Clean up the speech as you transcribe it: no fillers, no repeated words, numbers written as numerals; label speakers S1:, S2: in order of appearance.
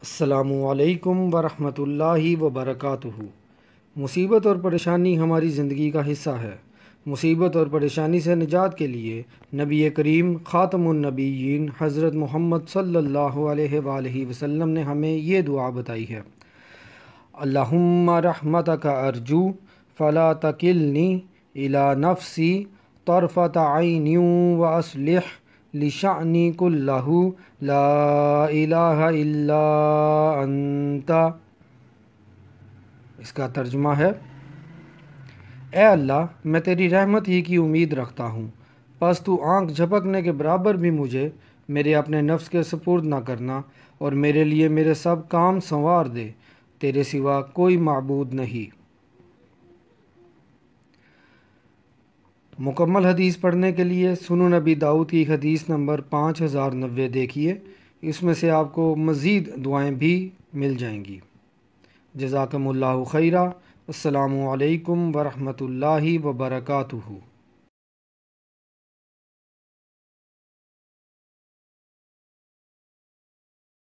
S1: السلام علیکم ورحمۃ اللہ وبرکاتہ۔ مصیبت اور پریشانی ہماری زندگی کا حصہ ہے۔ مصیبت اور پریشانی سے نجات کے لیے نبی کریم خاتم النبیین حضرت محمد صلی اللہ علیہ وآلہ وسلم نے ہمیں یہ دعا بتائی ہے: اللہم رحمتک ارجو فلا تکلنی الی نفسی طرفۃ عین واصلح لشأنی کلہ لا الہ الا انت۔ اس کا ترجمہ ہے: اے اللہ، میں تیری رحمت ہی کی امید رکھتا ہوں، پس تو آنکھ جھپکنے کے برابر بھی مجھے میرے اپنے نفس کے سپرد نہ کرنا، اور میرے لیے میرے سب کام سنوار دے، تیرے سوا کوئی معبود نہیں۔ مکمل حدیث پڑھنے کے لیے سنن نبی داؤد کی حدیث نمبر 5090 دیکھیے، اس میں سے آپ کو مزید دعائیں بھی مل جائیں گی۔ جزاکم اللہ خیرہ۔ السلام علیکم ورحمۃ اللہ وبرکاتہ۔